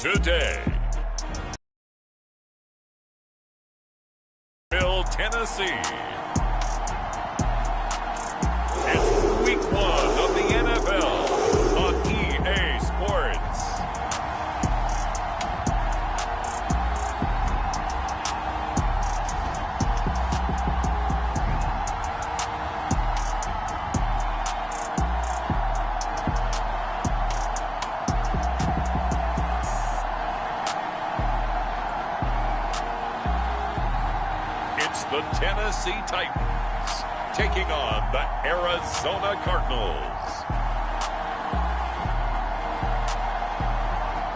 today. Tennessee. It's week 1 of the NFL on EA Sports. The Tennessee Titans taking on the Arizona Cardinals.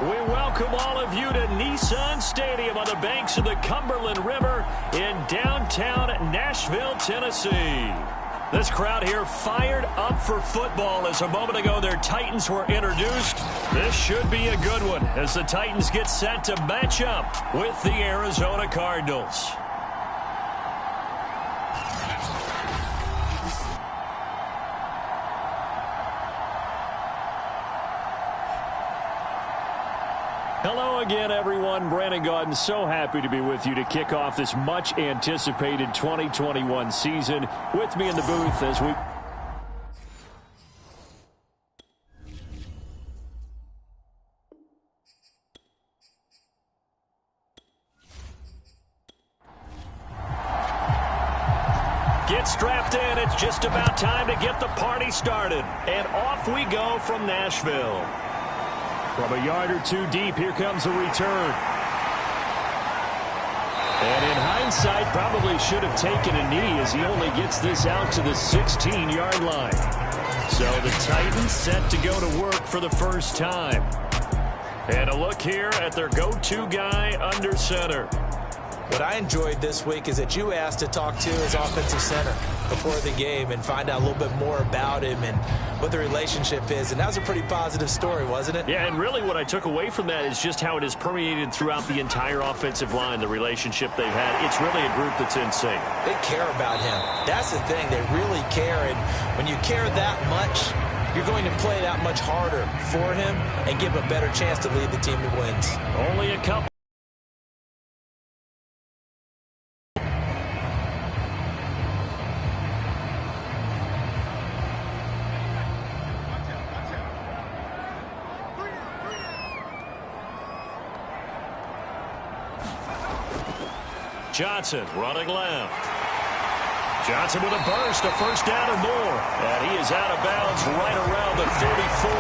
We welcome all of you to Nissan Stadium on the banks of the Cumberland River in downtown Nashville, Tennessee. This crowd here fired up for football as a moment ago their Titans were introduced. This should be a good one as the Titans get set to match up with the Arizona Cardinals. Hello again, everyone. Brandon Gaudin, so happy to be with you to kick off this much-anticipated 2021 season. With me in the booth as we... Get strapped in. It's just about time to get the party started. And off we go from Nashville. From a yard or two deep, here comes a return. And in hindsight, probably should have taken a knee as he only gets this out to the 16-yard line. So the Titans set to go to work for the first time. And a look here at their go-to guy under center. What I enjoyed this week is that you asked to talk to his offensive center before the game and find out a little bit more about him and what the relationship is. And that was a pretty positive story, wasn't it? Yeah, and really what I took away from that is just how it has permeated throughout the entire offensive line, the relationship they've had. It's really a group that's in sync. They care about him. That's the thing. They really care. And when you care that much, you're going to play that much harder for him and give him a better chance to lead the team that wins. Only a couple. Johnson running left. Johnson with a burst, a first down or more. And he is out of bounds right around the 34.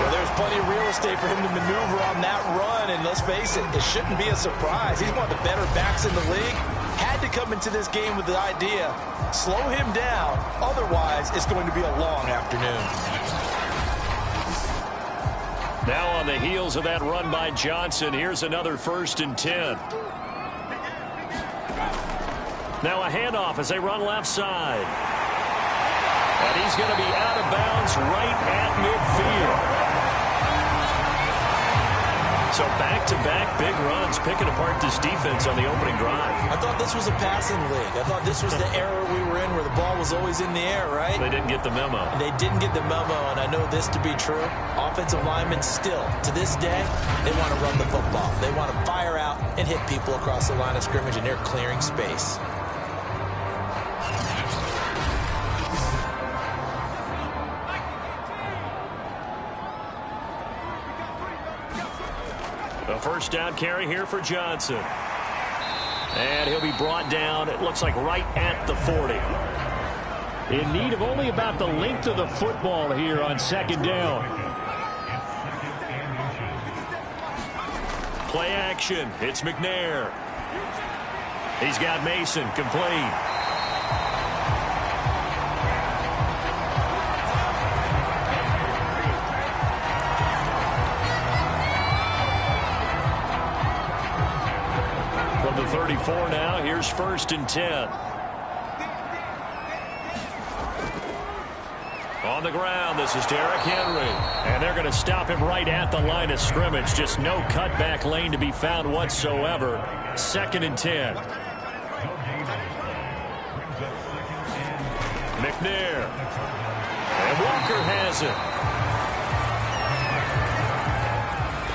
Well, there's plenty of real estate for him to maneuver on that run. And let's face it, it shouldn't be a surprise. He's one of the better backs in the league. Had to come into this game with the idea, slow him down. Otherwise, it's going to be a long afternoon. Now on the heels of that run by Johnson, here's another 1st and 10. Now a handoff as they run left side. And he's going to be out of bounds right at midfield. So back-to-back big runs, picking apart this defense on the opening drive. I thought this was a passing league. I thought this was the era we were in where the ball was always in the air, right? They didn't get the memo. They didn't get the memo, and I know this to be true. Offensive linemen still, to this day, they want to run the football. They want to fire out and hit people across the line of scrimmage, and they're clearing space. A first down carry here for Johnson. And he'll be brought down, it looks like right at the 40. In need of only about the length of the football here on 2nd down. Play action. It's McNair. He's got Mason complete. From the 34 now, here's 1st and 10. On the ground, this is Derrick Henry. And they're going to stop him right at the line of scrimmage. Just no cutback lane to be found whatsoever. 2nd and 10. McNair. And Walker has it.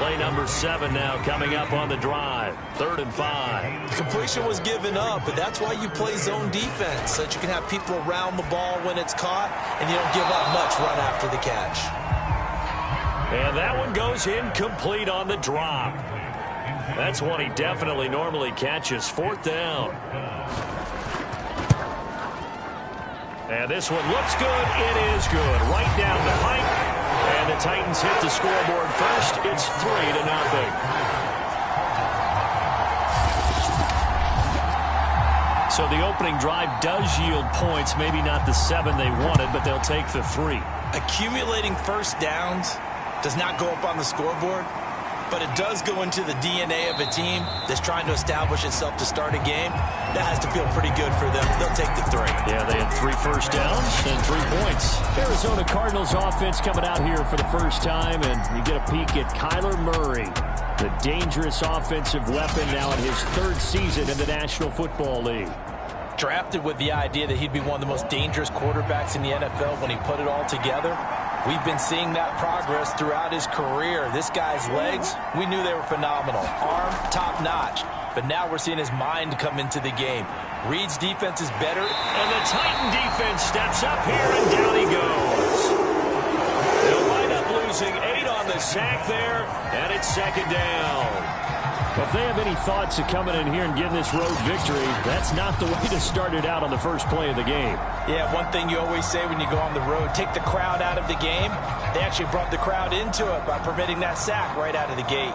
Play number 7 now coming up on the drive. 3rd and 5. The completion was given up, but that's why you play zone defense, so that you can have people around the ball when it's caught, and you don't give up much run after the catch. And that one goes incomplete on the drop. That's one he definitely normally catches. 4th down. And this one looks good. It is good. Right down the pipe. And the Titans hit the scoreboard first. It's 3-0. So the opening drive does yield points. Maybe not the 7 they wanted, but they'll take the 3. Accumulating first downs does not go up on the scoreboard, but it does go into the DNA of a team that's trying to establish itself to start a game. That has to feel pretty good for them. They'll take the 3. Yeah, they had 3 first downs and 3 points. Arizona Cardinals offense coming out here for the first time, and you get a peek at Kyler Murray, the dangerous offensive weapon now in his 3rd season in the National Football League. Drafted with the idea that he'd be one of the most dangerous quarterbacks in the NFL when he put it all together. We've been seeing that progress throughout his career. This guy's legs, we knew they were phenomenal. Arm, top-notch. But now we're seeing his mind come into the game. Reed's defense is better. And the Titan defense steps up here, and down he goes. They'll wind up losing 8 on the sack there, and it's 2nd down. If they have any thoughts of coming in here and getting this road victory, that's not the way to start it out on the first play of the game. Yeah, one thing you always say when you go on the road, take the crowd out of the game. They actually brought the crowd into it by permitting that sack right out of the gate.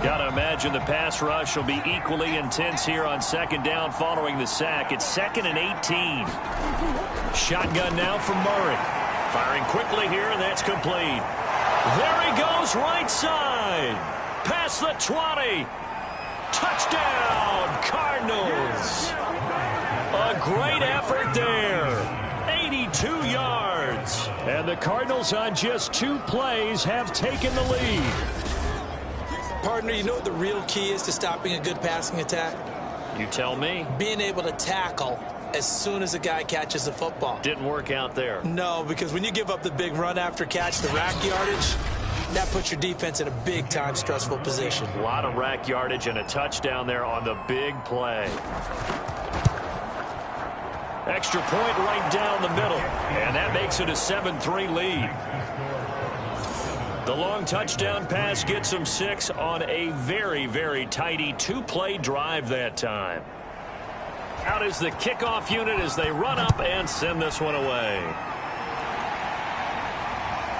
Got to imagine the pass rush will be equally intense here on 2nd down following the sack. It's 2nd and 18. Shotgun now from Murray. Firing quickly here, and that's complete. There he goes, right side. Past the 20. Touchdown, Cardinals. A great effort there. 82 yards. And the Cardinals on just 2 plays have taken the lead. Partner, you know what the real key is to stopping a good passing attack? You tell me. Being able to tackle as soon as a guy catches the football. Didn't work out there. No, because when you give up the big run after catch, the rack yardage, that puts your defense in a big-time stressful position. A lot of rack yardage and a touchdown there on the big play. Extra point right down the middle, and that makes it a 7-3 lead. The long touchdown pass gets them 6 on a very, very tidy 2-play drive that time. Out is the kickoff unit as they run up and send this one away.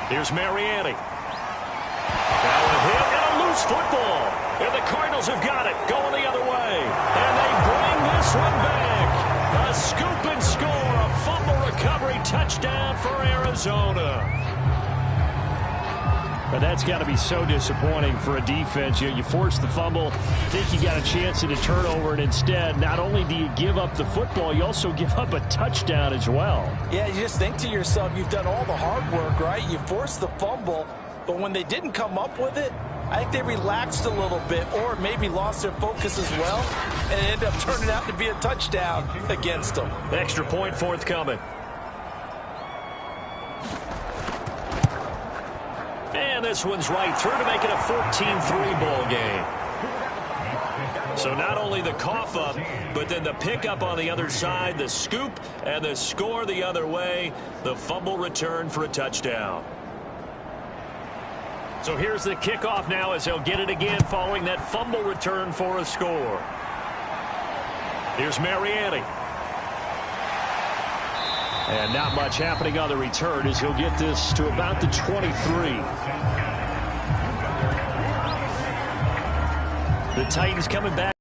Here's Mariani. Now a hit and a loose football. And the Cardinals have got it, going the other way. And they bring this one back. A scoop and score, a fumble recovery touchdown for Arizona. But that's got to be so disappointing for a defense. You force the fumble, think you got a chance at a turnover, and instead, not only do you give up the football, you also give up a touchdown as well. Yeah, you just think to yourself, you've done all the hard work, right? You forced the fumble, but when they didn't come up with it, I think they relaxed a little bit or maybe lost their focus as well, and it ended up turning out to be a touchdown against them. Extra point forthcoming. And this one's right through to make it a 14-3 ball game. So not only the cough up, but then the pickup on the other side, the scoop, and the score the other way, the fumble return for a touchdown. So here's the kickoff now as they'll get it again following that fumble return for a score. Here's Mariani. And not much happening on the return as he'll get this to about the 23. The Titans coming back.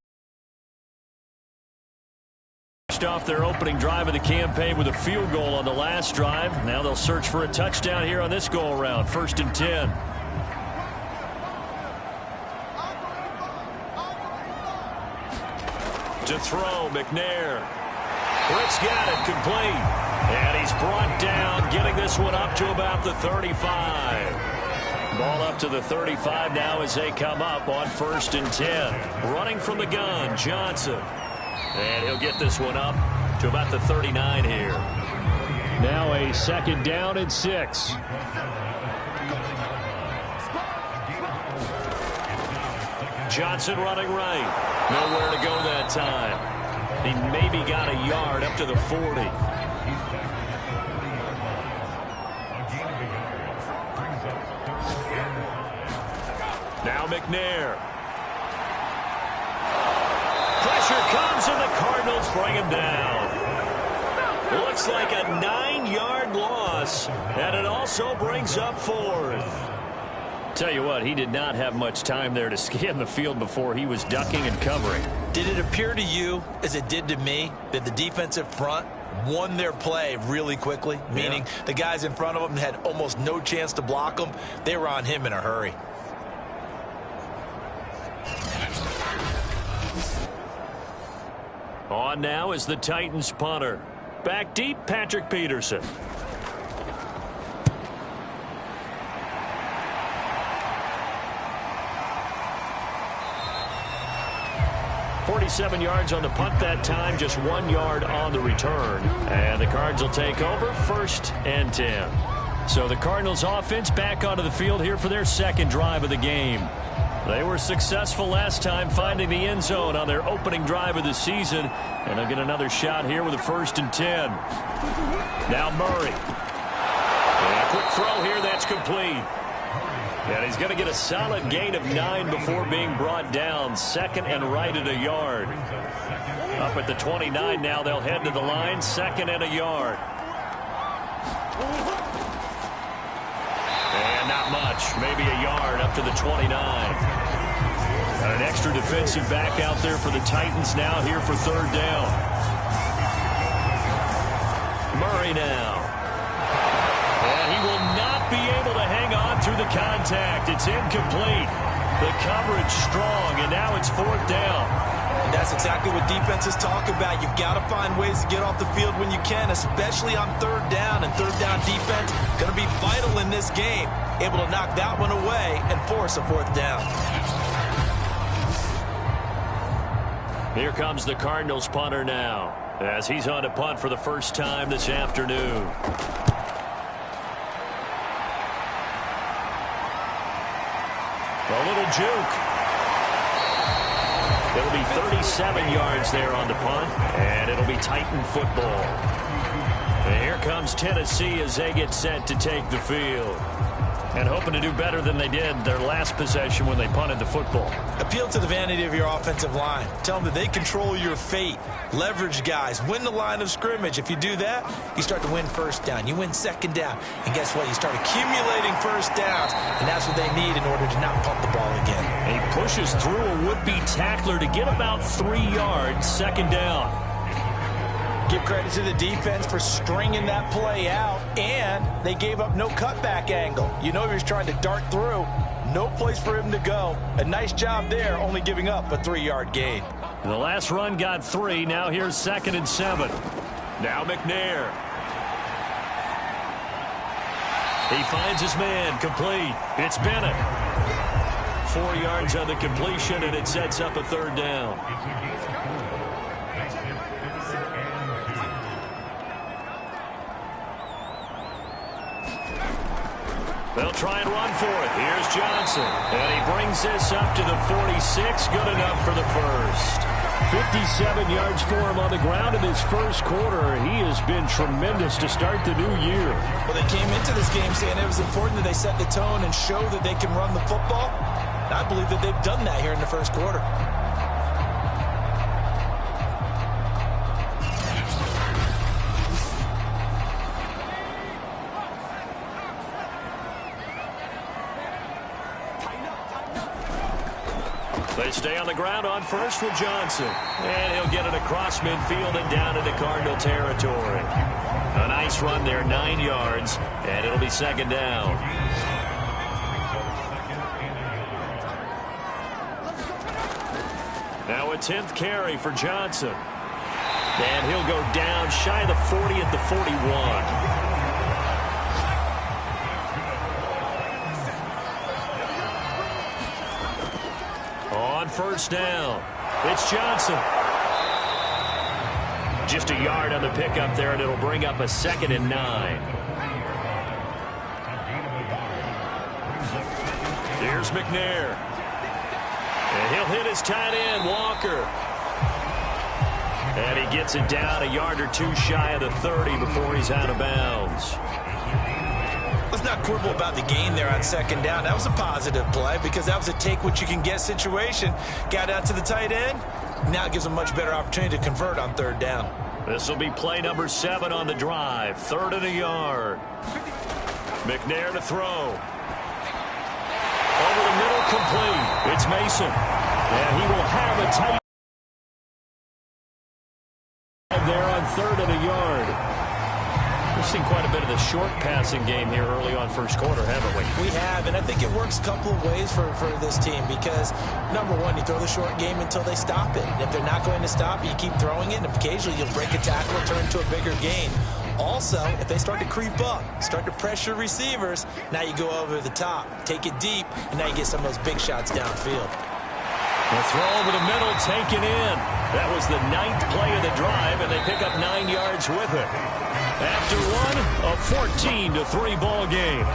Off their opening drive of the campaign with a field goal on the last drive. Now they'll search for a touchdown here on this go-around. 1st and 10. To throw, McNair. Britt's got it, complete. And he's brought down, getting this one up to about the 35. Ball up to the 35 now as they come up on 1st and 10. Running from the gun, Johnson. And he'll get this one up to about the 39 here. Now a 2nd down and 6. Johnson running right. Nowhere to go that time. He maybe got a yard up to the 40. Now McNair. Pressure comes and the Cardinals bring him down. Looks like a 9-yard loss, and it also brings up 4th. Tell you what, he did not have much time there to scan the field before he was ducking and covering. Did it appear to you, as it did to me, that the defensive front won their play really quickly? Meaning the guys in front of them had almost no chance to block them. They were on him in a hurry. On now is the Titans punter. Back deep, Patrick Peterson. .47 yards on the punt that time, just 1 yard on the return. And the Cards will take over, 1st and 10. So the Cardinals offense back onto the field here for their 2nd drive of the game. They were successful last time finding the end zone on their opening drive of the season. And they'll get another shot here with a 1st and 10. Now Murray. And a quick throw here, that's complete. And he's going to get a solid gain of 9 before being brought down. 2nd and right at a yard. Up at the 29 now, they'll head to the line. 2nd and a yard. And not much. Maybe a yard up to the 29. And an extra defensive back out there for the Titans now here for 3rd down. Murray now. And he will not be able to hang on through the contact. It's incomplete. The coverage strong, and now it's 4th down. And that's exactly what defenses talk about. You've got to find ways to get off the field when you can, especially on 3rd down. And 3rd down defense going to be vital in this game. Able to knock that one away and force a 4th down. Here comes the Cardinals punter now, as he's on to punt for the first time this afternoon. A little juke. It'll be 37 yards there on the punt, and it'll be Titan football. And here comes Tennessee as they get set to take the field. And hoping to do better than they did their last possession when they punted the football. Appeal to the vanity of your offensive line. Tell them that they control your fate. Leverage guys. Win the line of scrimmage. If you do that, you start to win 1st down. You win 2nd down. And guess what? You start accumulating 1st downs. And that's what they need in order to not pump the ball again. He pushes through a would-be tackler to get about 3 yards, 2nd down. Give credit to the defense for stringing that play out, and they gave up no cutback angle. You know he was trying to dart through. No place for him to go. A nice job there, only giving up a 3-yard gain. The last run got 3. Now here's 2nd and 7. Now McNair. He finds his man, complete. It's Bennett. 4 yards on the completion, and it sets up a 3rd down. They'll try and run for it. Here's Johnson. And he brings this up to the 46. Good enough for the 1st. 57 yards for him on the ground in his 1st quarter. He has been tremendous to start the new year. Well, they came into this game saying it was important that they set the tone and show that they can run the football. And I believe that they've done that here in the 1st quarter. They stay on the ground on 1st with Johnson. And he'll get it across midfield and down into Cardinal territory. A nice run there, 9 yards, and it'll be 2nd down. Now a 10th carry for Johnson. And he'll go down shy of the 40 at the 41. On 1st down, it's Johnson. Just a yard on the pickup there, and it'll bring up a 2nd and 9. Here's McNair. And he'll hit his tight end, Walker. And he gets it down a yard or two shy of the 30 before he's out of bounds. Let's not quibble about the gain there on 2nd down. That was a positive play because that was a take-what-you-can-get situation. Got out to the tight end. Now it gives them a much better opportunity to convert on 3rd down. This will be play number 7 on the drive. 3rd and a yard. McNair to throw. Over the middle, complete. It's Mason. And he will have a tight there on 3rd and a yard. We've seen quite a bit of the short passing game here early on first quarter, haven't we? We have, and I think it works a couple of ways for this team because, number one, you throw the short game until they stop it. And if they're not going to stop it, you keep throwing it, and occasionally you'll break a tackle and turn into a bigger gain. Also, if they start to creep up, start to pressure receivers, now you go over the top, take it deep, and now you get some of those big shots downfield. The throw over the middle, taken in. That was the 9th play of the drive, and they pick up 9 yards with it. After one, a 14-3 ball game.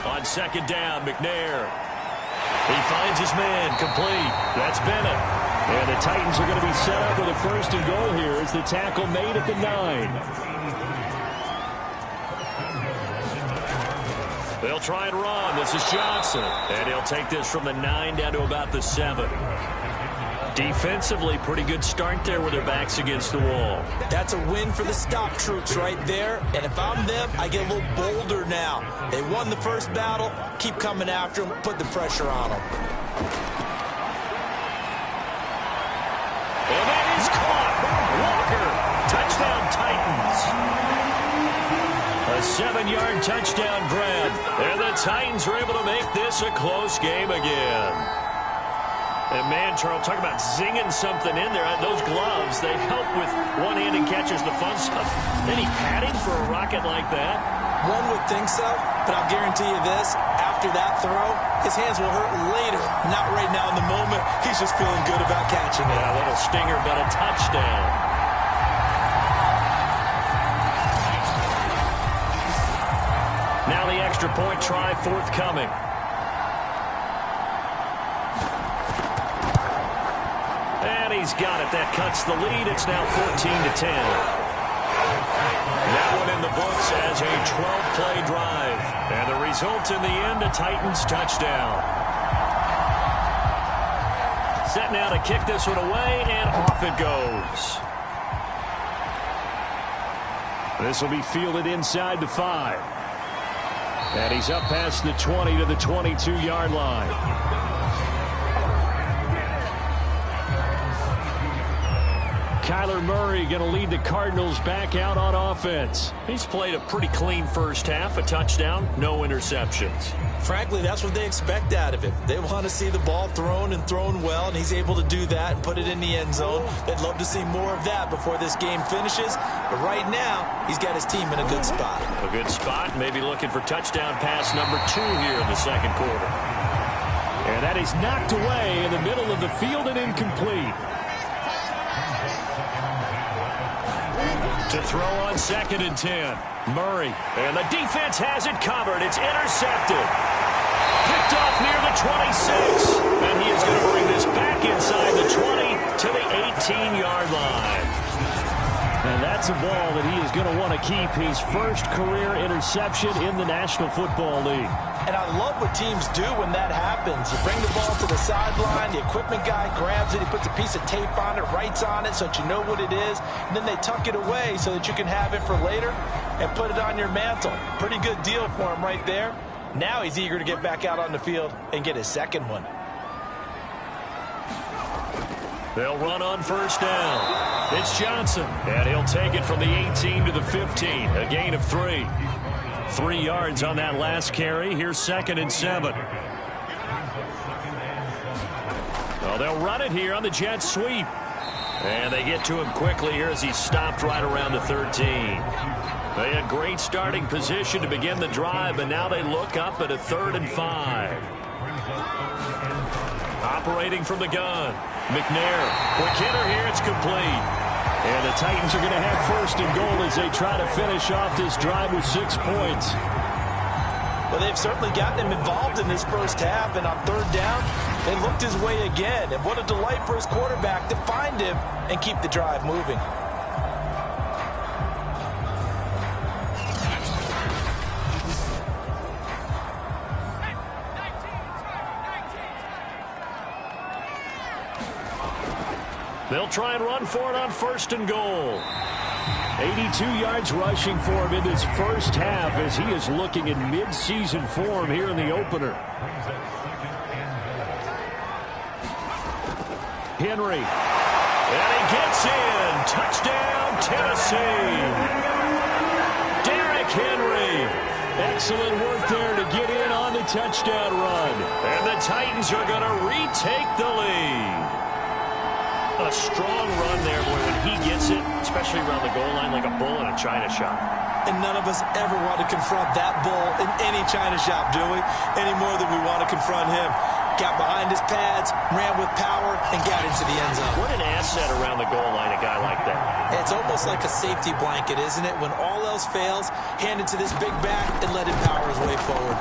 On 2nd down, McNair. He finds his man, complete. That's Bennett. And the Titans are going to be set up with a 1st and goal here as the tackle made at the 9. They'll try and run. This is Johnson. And he'll take this from the 9 down to about the 7. Defensively, pretty good start there with their backs against the wall. That's a win for the stop troops right there. And if I'm them, I get a little bolder now. They won the first battle. Keep coming after them. Put the pressure on them. And that is caught. Walker. Touchdown, Titans. A 7-yard touchdown grab. And the Titans are able to make this a close game again. And man, Charles, talk about zinging something in there. Those gloves, they help with one-handed catches, the fun stuff. Any padding for a rocket like that? One would think so, but I'll guarantee you this. After that throw, his hands will hurt later. Not right now in the moment. He's just feeling good about catching it. Yeah, a little stinger, but a touchdown. Now the extra point try forthcoming. And he's got it. That cuts the lead. It's now 14-10. That one in the books as a 12-play drive. And the result in the end, a Titans touchdown. Set now to kick this one away, and off it goes. This will be fielded inside the 5. And he's up past the 20 to the 22-yard line. Kyler Murray going to lead the Cardinals back out on offense. He's played a pretty clean first half, a touchdown, no interceptions. Frankly, that's what they expect out of him. They want to see the ball thrown and thrown well, and he's able to do that and put it in the end zone. They'd love to see more of that before this game finishes. But right now, he's got his team in a good spot. A good spot, maybe looking for touchdown pass number 2 here in the second quarter. And that is knocked away in the middle of the field and incomplete. To throw on 2nd and 10. Murray. And the defense has it covered. It's intercepted. Picked off near the 26. And he is going to bring this back inside the 20 to the 18-yard line. And that's a ball that he is going to want to keep, his first career interception in the National Football League. And I love what teams do when that happens. You bring the ball to the sideline, the equipment guy grabs it, he puts a piece of tape on it, writes on it so that you know what it is, and then they tuck it away so that you can have it for later and put it on your mantle. Pretty good deal for him right there. Now he's eager to get back out on the field and get his second one. They'll run on first down. It's Johnson, and he'll take it from the 18 to the 15, a gain of 3. 3 yards on that last carry. Here's 2nd and 7. Well, they'll run it here on the jet sweep. And they get to him quickly here as he's stopped right around the 13. They had great starting position to begin the drive, and now they look up at a 3rd and 5. Operating from the gun. McNair. Quick hitter here. It's complete. And the Titans are going to have 1st and goal as they try to finish off this drive with 6 points. Well, they've certainly gotten him involved in this first half, and on 3rd down, they looked his way again. And what a delight for his quarterback to find him and keep the drive moving. They'll try and run for it on 1st and goal. 82 yards rushing for him in this first half as he is looking in mid-season form here in the opener. Henry. And he gets in. Touchdown, Tennessee. Derrick Henry. Excellent work there to get in on the touchdown run. And the Titans are going to retake the lead. A strong run there, boy, when he gets it, especially around the goal line like a bull in a china shop. And none of us ever want to confront that bull in any china shop, do we? Any more than we want to confront him. Got behind his pads, ran with power, and got into the end zone. What an asset around the goal line, a guy like that. It's almost like a safety blanket, isn't it? When all else fails, hand it to this big back and let him power his way forward.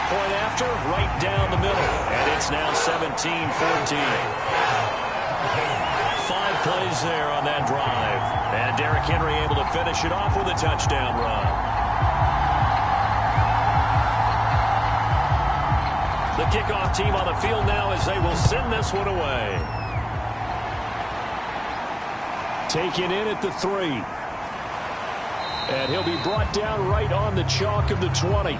Point after, right down the middle. And it's now 17-14. 5 plays there on that drive. And Derrick Henry able to finish it off with a touchdown run. The kickoff team on the field now as they will send this one away. Taken in at the 3. And he'll be brought down right on the chalk of the 20.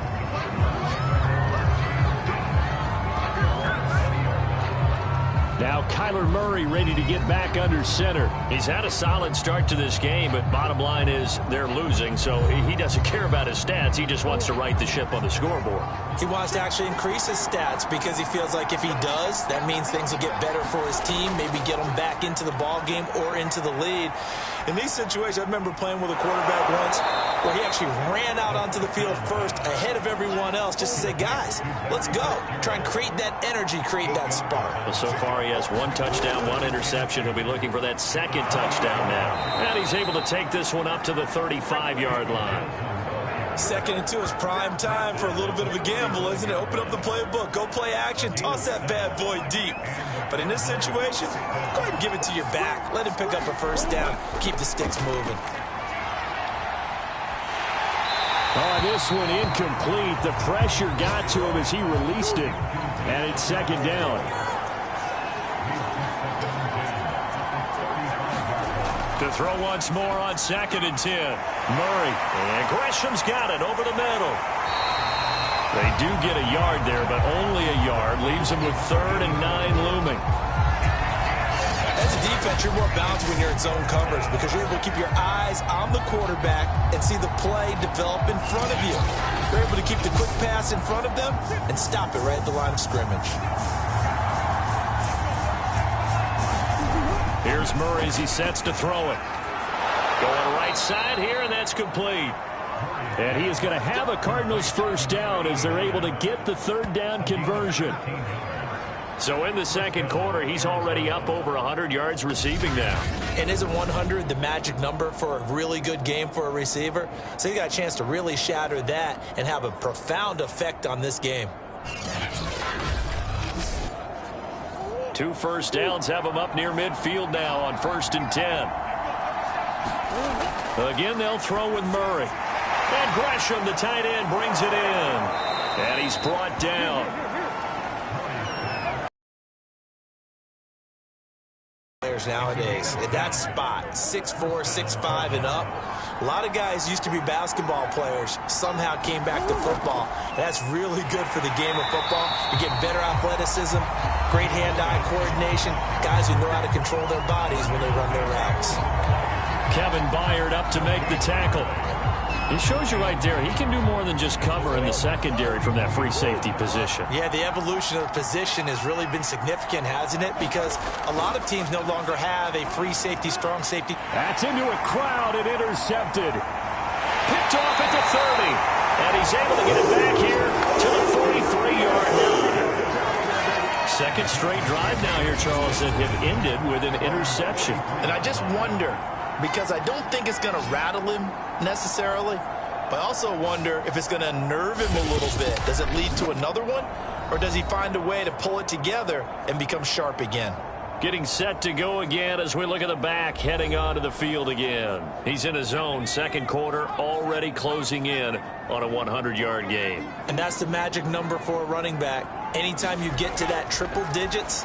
Now Kyler Murray ready to get back under center. He's had a solid start to this game, but bottom line is they're losing, so he doesn't care about his stats. He just wants to right the ship on the scoreboard. He wants to actually increase his stats because he feels like if he does, that means things will get better for his team, maybe get them back into the ball game or into the lead. In these situations, I remember playing with a quarterback once where he actually ran out onto the field first ahead of everyone else just to say, guys, let's go. Try and create that energy, create that spark. Well, so far he has 1 touchdown, 1 interception. He'll be looking for that 2nd touchdown now. And he's able to take this one up to the 35-yard line. 2nd and 2 is prime time for a little bit of a gamble, isn't it? Open up the playbook, go play action, toss that bad boy deep. But in this situation, go ahead and give it to your back. Let him pick up a 1st down, keep the sticks moving. Oh, this one incomplete. The pressure got to him as he released it. And it's 2nd down. To throw once more on 2nd and 10. Murray. And Gresham's got it over the middle. They do get a yard there, but only a yard. Leaves them with 3rd and 9 looming. As a defense, you're more balanced when you're in zone coverage because you're able to keep your eyes on the quarterback and see the play develop in front of you. You're able to keep the quick pass in front of them and stop it right at the line of scrimmage. Here's Murray as he sets to throw it. Going right side here, and that's complete. And he is going to have a Cardinals 1st down as they're able to get the 3rd down conversion. So in the 2nd quarter, he's already up over 100 yards receiving now. And isn't 100 the magic number for a really good game for a receiver? So he got a chance to really shatter that and have a profound effect on this game. 2 1st downs have him up near midfield now on 1st and 10. Again, they'll throw with Murray. And Gresham, the tight end, brings it in. And he's brought down. Nowadays at that spot, 6'4", 6'5", and up. A lot of guys used to be basketball players, somehow came back to football. And that's really good for the game of football. You're getting better athleticism, great hand-eye coordination, guys who know how to control their bodies when they run their routes. Kevin Byard up to make the tackle. It shows you right there, he can do more than just cover in the secondary from that free safety position. Yeah, the evolution of the position has really been significant, hasn't it? Because a lot of teams no longer have a free safety, strong safety. That's into a crowd and intercepted. Picked off at the 30. And he's able to get it back here to the 43-yard line. Second straight drive now here, Charles, that have ended with an interception. And I just wonder, because I don't think it's going to rattle him necessarily, but I also wonder if it's going to nerve him a little bit. Does it lead to another one? Or does he find a way to pull it together and become sharp again? Getting set to go again as we look at the back, heading onto the field again. He's in his zone, second quarter, already closing in on a 100-yard game. And that's the magic number for a running back. Anytime you get to that triple digits,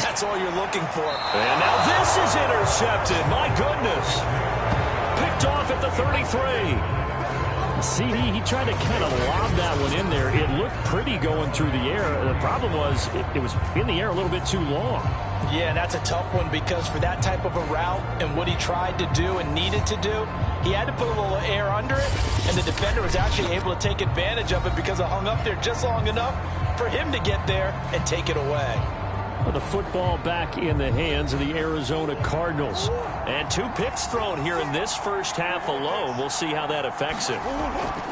that's all you're looking for. And now this is intercepted. My goodness. Picked off at the 33. CD, he tried to kind of lob that one in there. It looked pretty going through the air. The problem was it was in the air a little bit too long. Yeah, that's a tough one because for that type of a route and what he tried to do and needed to do, he had to put a little air under it, and the defender was actually able to take advantage of it because it hung up there just long enough for him to get there and take it away. Well, the football back in the hands of the Arizona Cardinals. And 2 picks thrown here in this first half alone. We'll see how that affects him.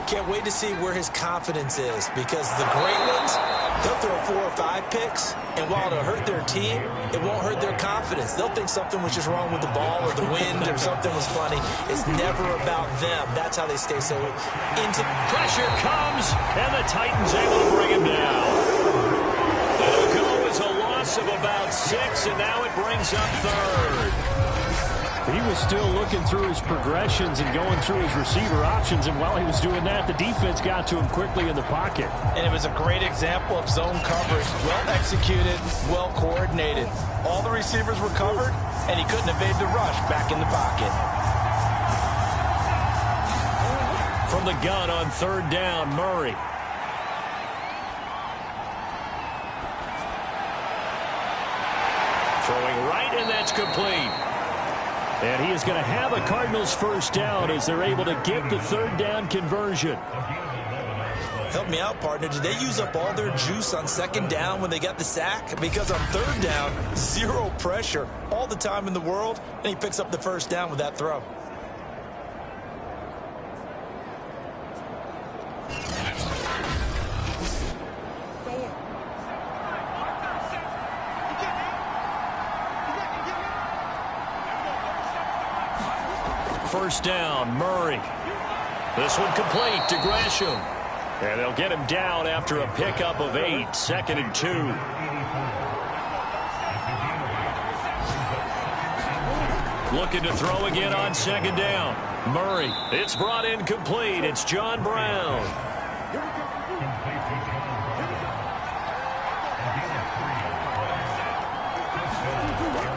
Can't wait to see where his confidence is because the great ones, they'll throw 4 or 5 picks, and while it'll hurt their team, it won't hurt their confidence. They'll think something was just wrong with the ball or the wind or something was funny. It's never about them. That's how they stay so into. Pressure comes, and the Titans able to bring him down. It'll go as a loss of about 6, and now it brings up third. He was still looking through his progressions and going through his receiver options, and while he was doing that, the defense got to him quickly in the pocket. And it was a great example of zone coverage. Well executed, well coordinated. All the receivers were covered, and he couldn't evade the rush back in the pocket. From the gun on third down, Murray. Throwing right, and that's complete. And he is going to have a Cardinals first down as they're able to get the third down conversion. Help me out, partner. Did they use up all their juice on second down when they got the sack? Because on third down, 0 pressure all the time in the world, and he picks up the first down with that throw. First down, Murray. This one complete to Gresham. And they'll get him down after a pickup of 8, 2nd and 2. Looking to throw again on second down. Murray. It's brought in complete. It's John Brown.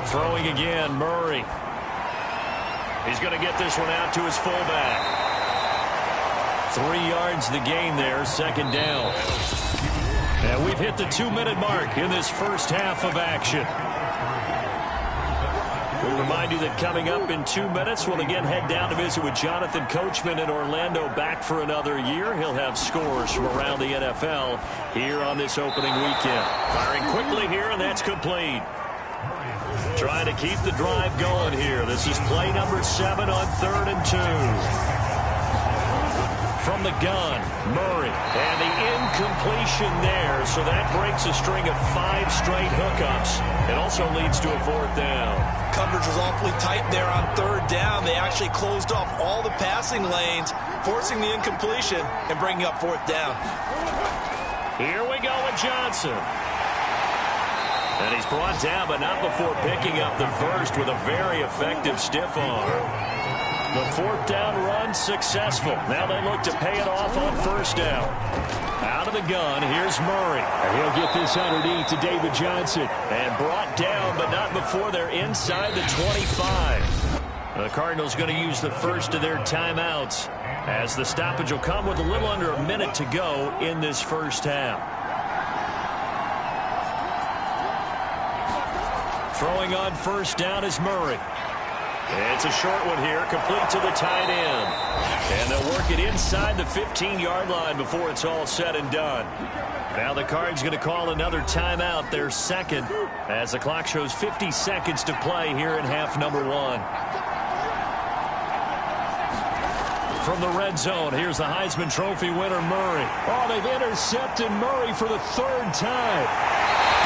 Throwing again, Murray. He's going to get this one out to his fullback. 3 yards the gain there, second down. And we've hit the 2-minute mark in this first half of action. We'll remind you that coming up in 2 minutes, we'll again head down to visit with Jonathan Coachman in Orlando, back for another year. He'll have scores from around the NFL here on this opening weekend. Firing quickly here, and that's complete. Trying to keep the drive going here. This is play number 7 on 3rd and 2. From the gun, Murray. And the incompletion there, so that breaks a string of 5 straight hookups. It also leads to a 4th down. Coverage was awfully tight there on 3rd down. They actually closed off all the passing lanes, forcing the incompletion and bringing up 4th down. Here we go with Johnson. And he's brought down, but not before picking up the first with a very effective stiff arm. The 4th down run successful. Now they look to pay it off on 1st down. Out of the gun, here's Murray. And he'll get this underneath to David Johnson. And brought down, but not before they're inside the 25. The Cardinals going to use the first of their timeouts as the stoppage will come with a little under a minute to go in this first half. Throwing on 1st down is Murray. It's a short one here, complete to the tight end. And they'll work it inside the 15-yard line before it's all said and done. Now the Cards going to call another timeout, their second, as the clock shows 50 seconds to play here in half number 1. From the red zone, here's the Heisman Trophy winner, Murray. Oh, they've intercepted Murray for the third time.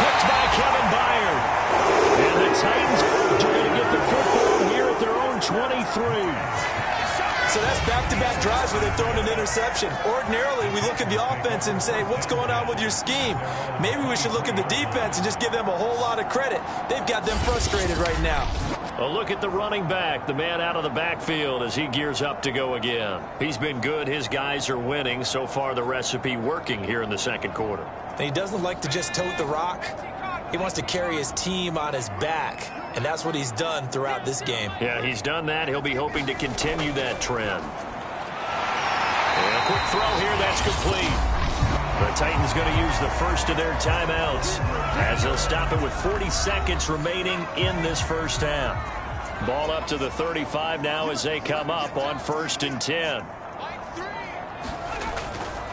Picked by Kevin Byard. And the Titans are going to get the football here at their own 23. So that's back-to-back drives where they've thrown an interception. Ordinarily, we look at the offense and say, what's going on with your scheme? Maybe we should look at the defense and just give them a whole lot of credit. They've got them frustrated right now. A look at the running back, the man out of the backfield as he gears up to go again. He's been good. His guys are winning. So far, the recipe working here in the second quarter. And he doesn't like to just tote the rock. He wants to carry his team on his back, and that's what he's done throughout this game. Yeah, he's done that. He'll be hoping to continue that trend. And a quick throw here, that's complete. The Titans going to use the first of their timeouts as they'll stop it with 40 seconds remaining in this first half. Ball up to the 35 now as they come up on 1st and 10.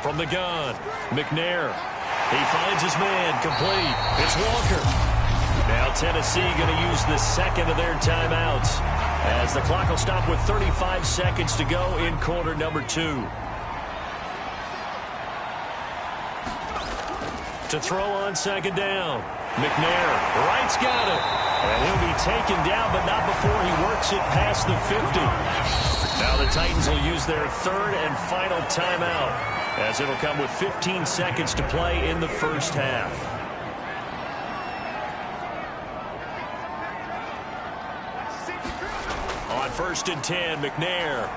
From the gun, McNair. He finds his man, complete. It's Walker. Now Tennessee going to use the second of their timeouts as the clock will stop with 35 seconds to go in quarter number 2. To throw on second down. McNair, right's got it. And he'll be taken down, but not before he works it past the 50. Now the Titans will use their third and final timeout, as it'll come with 15 seconds to play in the first half. On 1st and 10, McNair.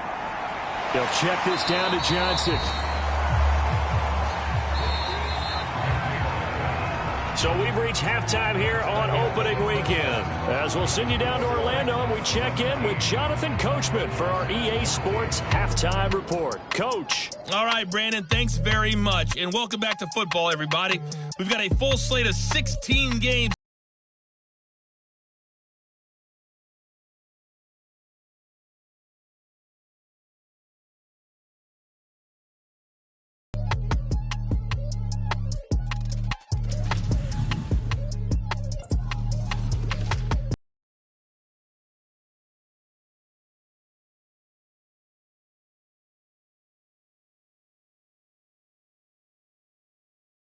They'll check this down to Johnson. So we've reached halftime here on opening weekend. As we'll send you down to Orlando and we check in with Jonathan Coachman for our EA Sports Halftime Report. Coach. All right, Brandon, thanks very much. And welcome back to football, everybody. We've got a full slate of 16 games.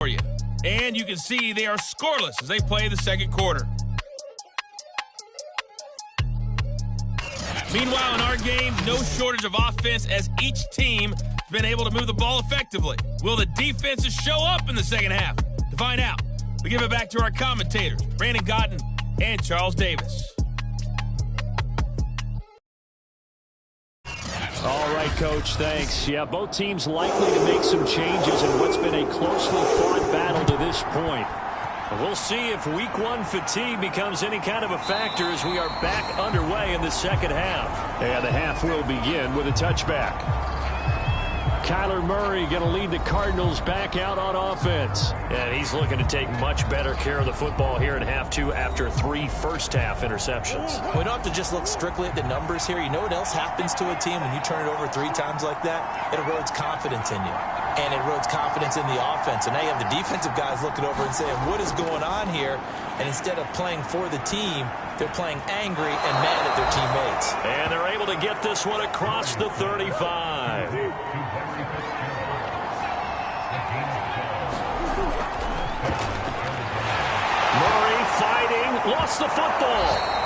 You. And you can see they are scoreless as they play the second quarter. Meanwhile, in our game, no shortage of offense as each team has been able to move the ball effectively. Will the defenses show up in the second half? To find out, we give it back to our commentators, Brandon Gotten and Charles Davis. All right, Coach, thanks. Yeah, both teams likely to make some changes in what's been a closely fought battle to this point. We'll see if Week 1 fatigue becomes any kind of a factor as we are back underway in the second half. And the half will begin with a touchback. Kyler Murray going to lead the Cardinals back out on offense. And he's looking to take much better care of the football here in half 2 after 3 first-half interceptions. We don't have to just look strictly at the numbers here. You know what else happens to a team when you turn it over 3 times like that? It erodes confidence in you. And it erodes confidence in the offense. And now you have the defensive guys looking over and saying, what is going on here? And instead of playing for the team, they're playing angry and mad at their teammates. And they're able to get this one across the 35. Murray fighting, lost the football.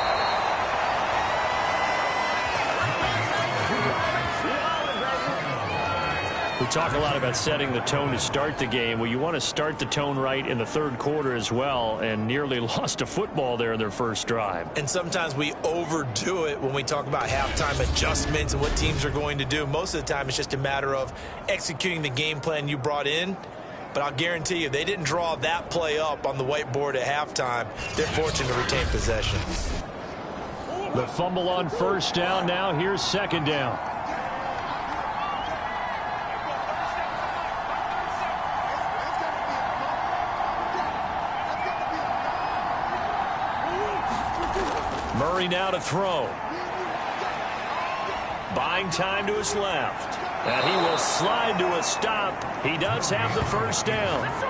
We talk a lot about setting the tone to start the game. Well, you want to start the tone right in the third quarter as well, and nearly lost a football there in their first drive. And sometimes we overdo it when we talk about halftime adjustments and what teams are going to do. Most of the time, it's just a matter of executing the game plan you brought in. But I'll guarantee you, they didn't draw that play up on the whiteboard at halftime. They're fortunate to retain possession. The fumble on first down. Now here's second down. Murray now to throw. Buying time to his left. And he will slide to a stop. He does have the first down. Let's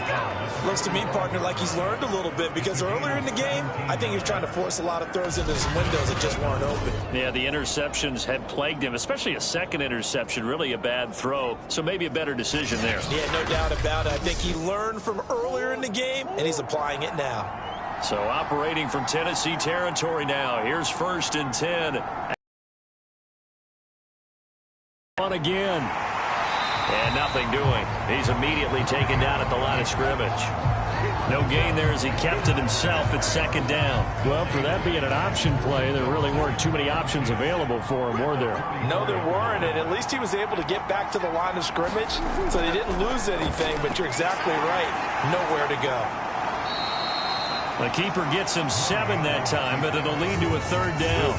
go. Looks to me, partner, like he's learned a little bit because earlier in the game, I think he was trying to force a lot of throws into his windows that just weren't open. Yeah, the interceptions had plagued him, especially a second interception, really a bad throw. So maybe a better decision there. Yeah, no doubt about it. I think he learned from earlier in the game, and he's applying it now. So operating from Tennessee territory now. Here's 1st and 10. On again. And nothing doing. He's immediately taken down at the line of scrimmage. No gain there as he kept it himself at 2nd down. Well, for that being an option play, there really weren't too many options available for him, were there? No, there weren't, and at least he was able to get back to the line of scrimmage, so they didn't lose anything, but you're exactly right. Nowhere to go. The keeper gets him 7 that time, but it'll lead to a 3rd down.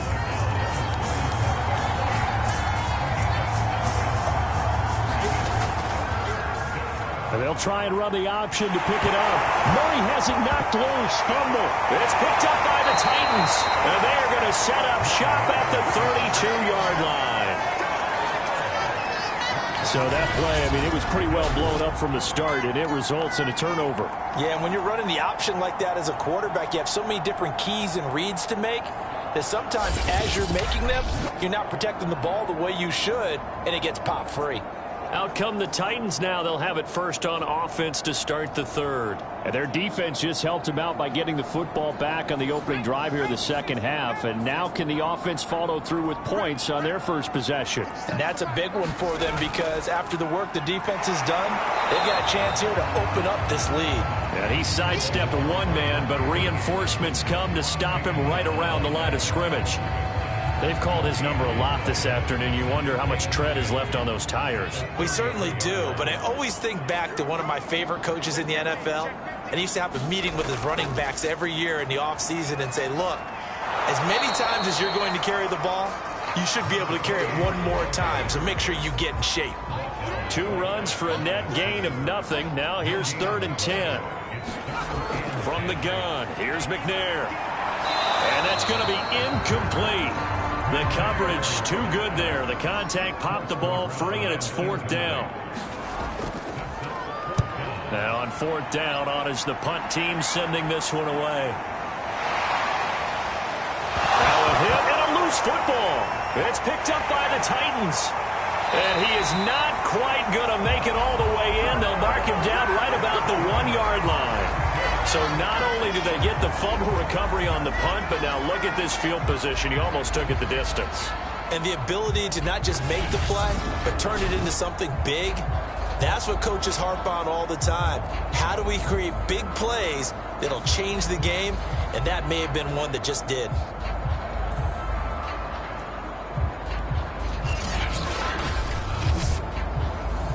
And they'll try and run the option to pick it up. Murray has it knocked loose. Fumble. It's picked up by the Titans. And they're going to set up shop at the 32-yard line. So that play, I mean, it was pretty well blown up from the start, and it results in a turnover. Yeah, and when you're running the option like that as a quarterback, you have so many different keys and reads to make that sometimes as you're making them, you're not protecting the ball the way you should, and it gets popped free. Out come the Titans now. They'll have it first on offense to start the 3rd. And their defense just helped them out by getting the football back on the opening drive here in the 2nd half. And now can the offense follow through with points on their first possession? And that's a big one for them because after the work the defense has done, they've got a chance here to open up this lead. And he sidestepped one man, but reinforcements come to stop him right around the line of scrimmage. They've called his number a lot this afternoon. You wonder how much tread is left on those tires. We certainly do, but I always think back to one of my favorite coaches in the NFL, and he used to have a meeting with his running backs every year in the offseason and say, look, as many times as you're going to carry the ball, you should be able to carry it one more time, so make sure you get in shape. 2 runs for a net gain of nothing. Now here's 3rd and 10. From the gun, here's McNair. And that's going to be incomplete. The coverage too good there. The contact popped the ball free, and it's 4th down. Now on 4th down, on is the punt team sending this one away. Now a hit and a loose football. It's picked up by the Titans. And he is not quite going to make it all the way in. They'll mark him down right about the 1-yard line. So not only do they get the fumble recovery on the punt, but now look at this field position. He almost took it the distance. And the ability to not just make the play, but turn it into something big, that's what coaches harp on all the time. How do we create big plays that'll change the game? And that may have been one that just did.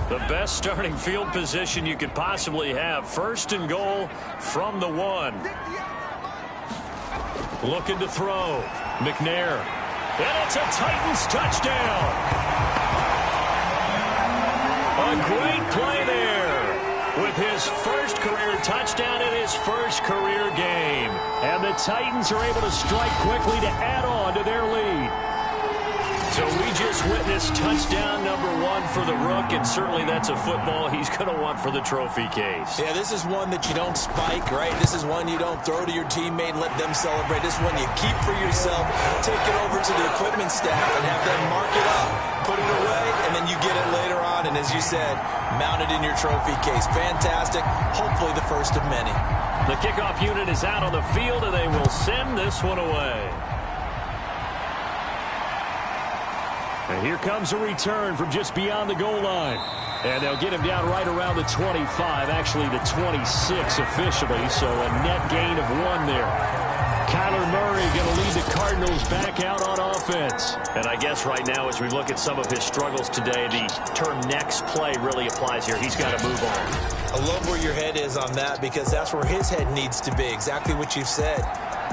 The best starting field position you could possibly have. 1st and goal from the 1. Looking to throw. McNair. And it's a Titans touchdown. A great play there. With his first career touchdown in his first career game. And the Titans are able to strike quickly to add on to their lead. So we just witnessed touchdown number 1 for the Rook, and certainly that's a football he's going to want for the trophy case. Yeah, this is one that you don't spike, right? This is one you don't throw to your teammate and let them celebrate. This is one you keep for yourself, take it over to the equipment staff and have them mark it up, put it away, and then you get it later on. And as you said, mount it in your trophy case. Fantastic. Hopefully the first of many. The kickoff unit is out on the field, and they will send this one away. And here comes a return from just beyond the goal line. And they'll get him down right around the 25, actually the 26 officially, so a net gain of 1 there. Kyler Murray going to lead the Cardinals back out on offense. And I guess right now as we look at some of his struggles today, the term next play really applies here. He's got to move on. I love where your head is on that because that's where his head needs to be, exactly what you've said.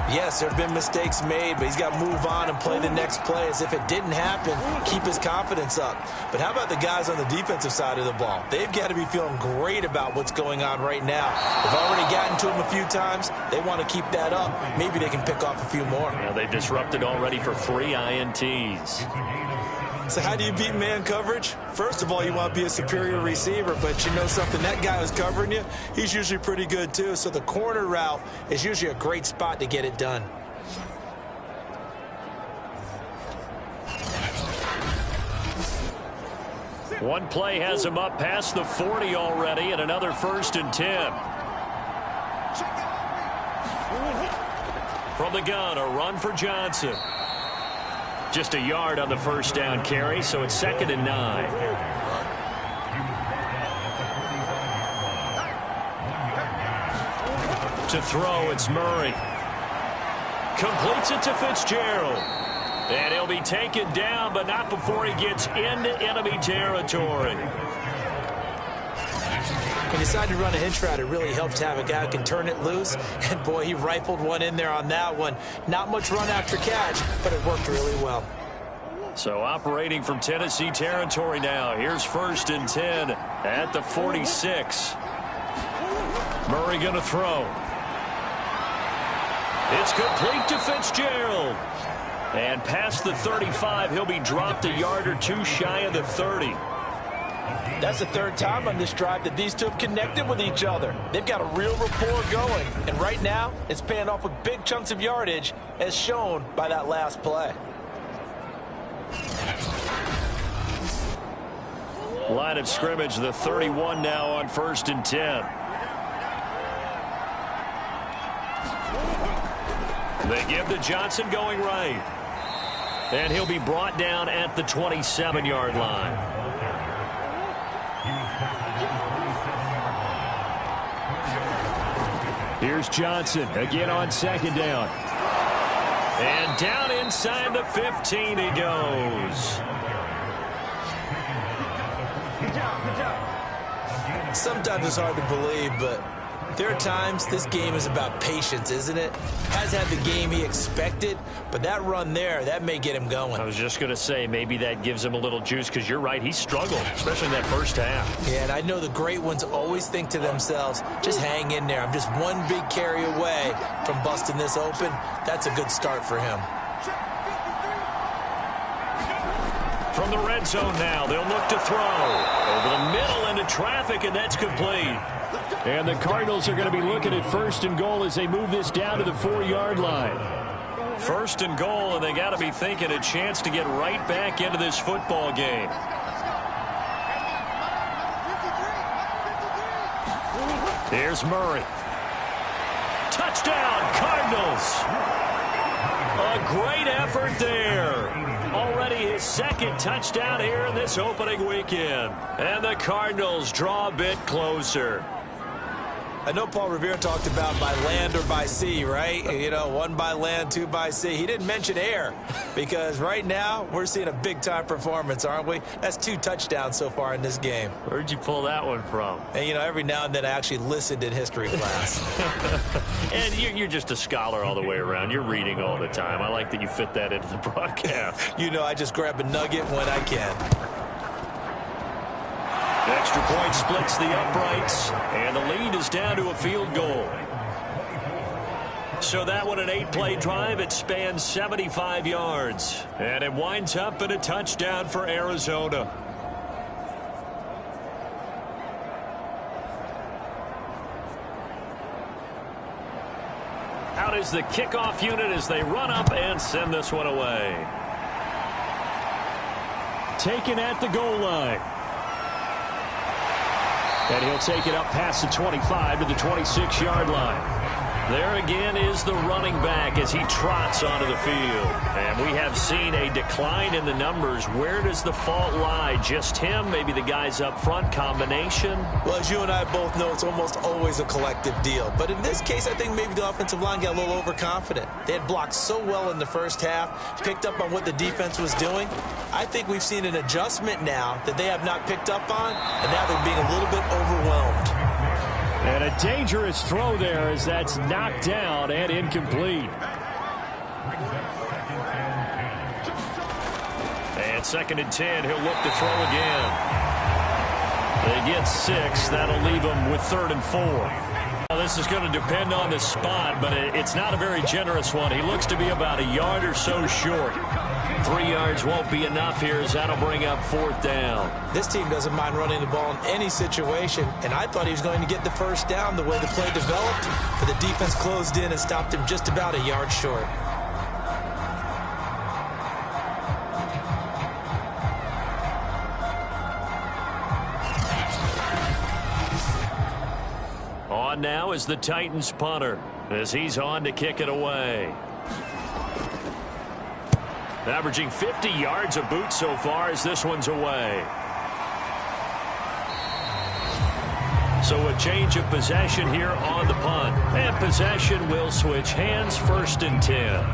Yes, there have been mistakes made, but he's got to move on and play the next play as if it didn't happen, keep his confidence up. But how about the guys on the defensive side of the ball? They've got to be feeling great about what's going on right now. They've already gotten to him a few times. They want to keep that up. Maybe they can pick off a few more. Yeah, they've disrupted already for 3 INTs. So how do you beat man coverage? First of all, you want to be a superior receiver, but you know something, that guy who's covering you, he's usually pretty good too. So the corner route is usually a great spot to get it done. One play has him up past the 40 already, and another 1st and 10. From the gun, a run for Johnson. Just a yard on the 1st down carry, so it's 2nd and 9. To throw, it's Murray. Completes it to Fitzgerald. And he'll be taken down, but not before he gets into enemy territory. He decided to run a hitch route. It really helps to have a guy who can turn it loose. And, boy, he rifled one in there on that one. Not much run after catch, but it worked really well. So operating from Tennessee territory now. Here's 1st and 10 at the 46. Murray going to throw. It's complete to Fitzgerald. And past the 35, he'll be dropped a yard or two shy of the 30. That's the 3rd time on this drive that these two have connected with each other. They've got a real rapport going. And right now, it's paying off with big chunks of yardage, as shown by that last play. Line of scrimmage, the 31 now on 1st and 10. They give to Johnson going right. And he'll be brought down at the 27-yard line. Here's Johnson again on 2nd down. And down inside the 15 he goes. Sometimes it's hard to believe, but there are times this game is about patience, isn't it? Has had the game he expected, but that run there, that may get him going. I was just going to say, maybe that gives him a little juice, because you're right, he struggled, especially in that 1st half. Yeah, and I know the great ones always think to themselves, just hang in there. I'm just one big carry away from busting this open. That's a good start for him. From the red zone now, they'll look to throw. Over the middle into traffic, and that's complete. And the Cardinals are going to be looking at 1st and goal as they move this down to the 4-yard line. 1st and goal, and they got to be thinking a chance to get right back into this football game. Here's Murray. Touchdown, Cardinals. A great effort there. Already his 2nd touchdown here in this opening weekend. And the Cardinals draw a bit closer. I know Paul Revere talked about by land or by sea, right? You know, 1 by land, 2 by sea. He didn't mention air, because right now we're seeing a big-time performance, aren't we? That's 2 touchdowns so far in this game. Where'd you pull that one from? And, you know, every now and then I actually listened in history class. And you're just a scholar all the way around. You're reading all the time. I like that you fit that into the broadcast. You know, I just grab a nugget when I can. Extra point splits the uprights, and the lead is down to a field goal. So that one, an 8-play drive, it spans 75 yards. And it winds up in a touchdown for Arizona. Out is the kickoff unit as they run up and send this one away. Taken at the goal line. And he'll take it up past the 25 to the 26-yard line. There again is the running back as he trots onto the field. And we have seen a decline in the numbers. Where does the fault lie? Just him? Maybe the guys up front? Combination? Well, as you and I both know, it's almost always a collective deal. But in this case, I think maybe the offensive line got a little overconfident. They had blocked so well in the 1st half, picked up on what the defense was doing. I think we've seen an adjustment now that they have not picked up on, and now they're being a little bit overwhelmed. And a dangerous throw there as that's knocked down and incomplete. And 2nd and 10, he'll look to throw again. They get 6. That'll leave them with 3rd and 4. Well, this is going to depend on the spot, but it's not a very generous one. He looks to be about a yard or so short. 3 yards won't be enough here as that'll bring up 4th down. This team doesn't mind running the ball in any situation, and I thought he was going to get the first down the way the play developed, but the defense closed in and stopped him just about a yard short. On now is the Titans punter as he's on to kick it away. Averaging 50 yards a boot so far as this one's away. So a change of possession here on the punt. And possession will switch hands, 1st and 10.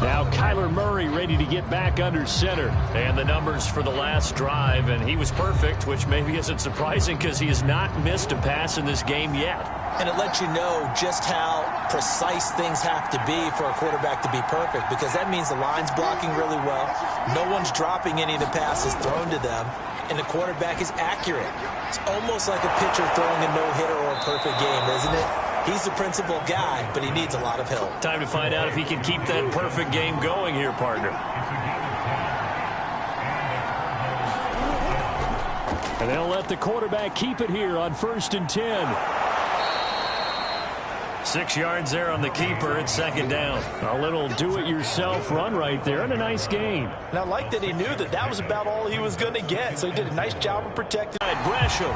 Now Kyler Murray ready to get back under center. And the numbers for the last drive, and he was perfect, which maybe isn't surprising because he has not missed a pass in this game yet. And it lets you know just how precise things have to be for a quarterback to be perfect, because that means the line's blocking really well. No one's dropping any of the passes thrown to them, and the quarterback is accurate. It's almost like a pitcher throwing a no-hitter or a perfect game, isn't it? He's the principal guy, but he needs a lot of help. Time to find out if he can keep that perfect game going here, partner. And they'll let the quarterback keep it here on 1st and 10. 6 yards there on the keeper. It's 2nd down. A little do-it-yourself run right there, and a nice gain. And I like that he knew that that was about all he was going to get, so he did a nice job of protecting. Gresham.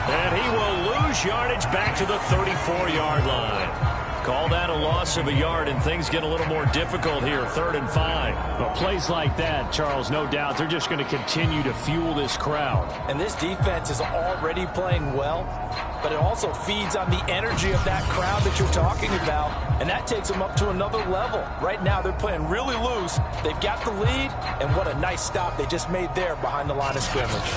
And he will lose yardage back to the 34-yard line. Call that a loss of a yard, and things get a little more difficult here, 3rd and 5. Well, plays like that, Charles, no doubt, they're just going to continue to fuel this crowd. And this defense is already playing well, but it also feeds on the energy of that crowd that you're talking about, and that takes them up to another level. Right now, they're playing really loose. They've got the lead, and what a nice stop they just made there behind the line of scrimmage.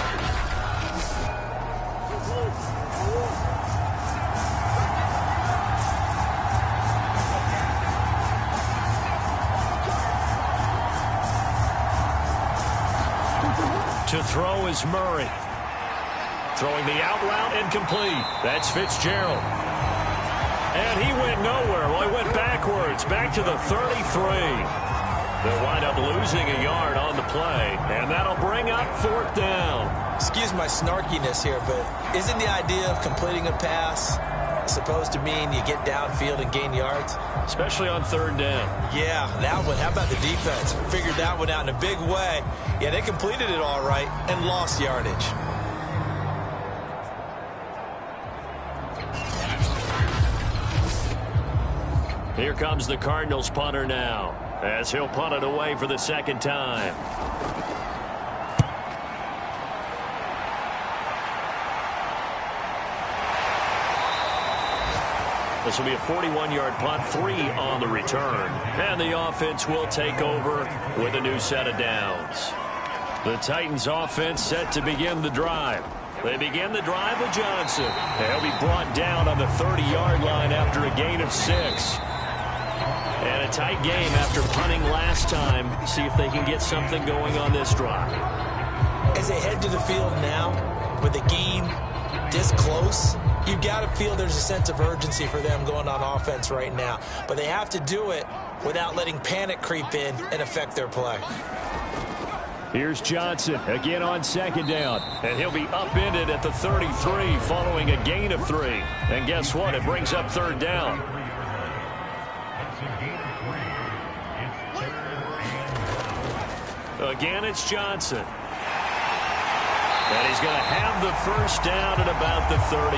To throw is Murray. Throwing the out route incomplete. That's Fitzgerald. And he went nowhere. Well, he went backwards. Back to the 33. They'll wind up losing a yard on the play. And that'll bring up 4th down. Excuse my snarkiness here, but isn't the idea of completing a pass supposed to mean you get downfield and gain yards? Especially on 3rd down. Yeah, that one. How about the defense? Figured that one out in a big way. Yeah, they completed it all right and lost yardage. Here comes the Cardinals punter now, as he'll punt it away for the 2nd time. This will be a 41-yard punt, 3 on the return. And the offense will take over with a new set of downs. The Titans offense set to begin the drive. They begin the drive with Johnson. He'll be brought down on the 30-yard line after a gain of 6. And a tight game after punting last time. See if they can get something going on this drive. As they head to the field now, with the game this close, you've got to feel there's a sense of urgency for them going on offense right now. But they have to do it without letting panic creep in and affect their play. Here's Johnson again on 2nd down. And he'll be upended at the 33 following a gain of 3. And guess what? It brings up 3rd down. Again, it's Johnson. And he's going to have the 1st down at about the 38.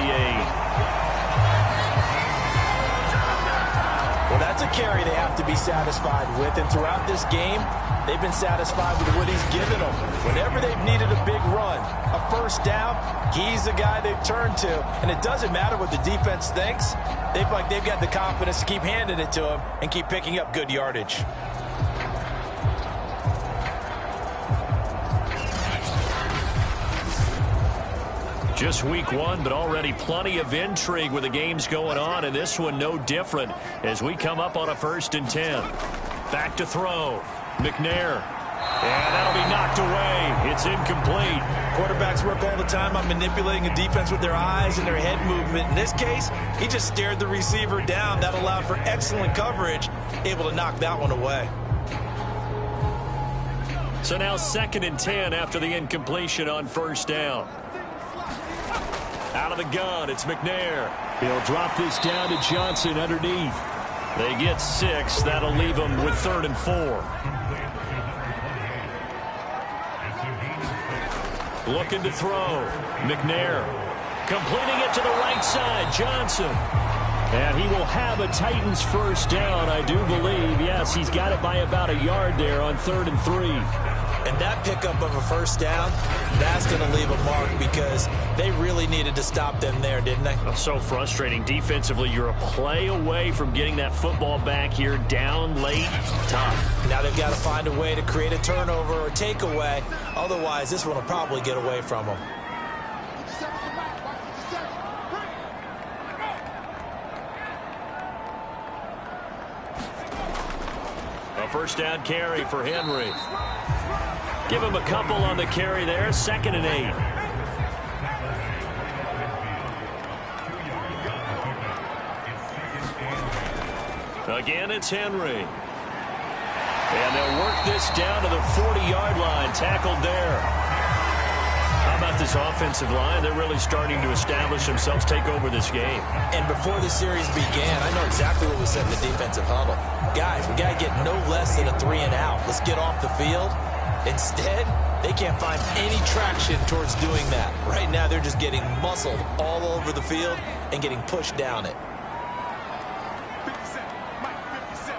Well, that's a carry they have to be satisfied with. And throughout this game, they've been satisfied with what he's given them. Whenever they've needed a big run, a 1st down, he's the guy they've turned to. And it doesn't matter what the defense thinks. They've got the confidence to keep handing it to him and keep picking up good yardage. Just week 1, but already plenty of intrigue with the games going on, and this one no different as we come up on a 1st and 10. Back to throw. McNair. And that'll be knocked away. It's incomplete. Quarterbacks work all the time on manipulating a defense with their eyes and their head movement. In this case, he just stared the receiver down. That allowed for excellent coverage, able to knock that one away. So now 2nd and 10 after the incompletion on first down. Out of the gun, it's McNair. He'll drop this down to Johnson underneath. They get 6. That'll leave them with 3rd and 4. Looking to throw. McNair completing it to the right side. Johnson. And he will have a Titans first down, I do believe. Yes, he's got it by about a yard there on 3rd and 3. And that pickup of a first down, that's going to leave a mark because they really needed to stop them there, didn't they? So frustrating. Defensively, you're a play away from getting that football back here down late. Tough. Now they've got to find a way to create a turnover or takeaway. Otherwise, this one will probably get away from them. A first down carry for Henry. Give him a couple on the carry there. 2nd and 8. Again, it's Henry. And they'll work this down to the 40-yard line. Tackled there. How about this offensive line? They're really starting to establish themselves, take over this game. And before the series began, I know exactly what we said in the defensive huddle. Guys, we got to get no less than a 3 and out. Let's get off the field. Instead, they can't find any traction towards doing that. Right now, they're just getting muscled all over the field and getting pushed down it. 57, Mike, 57.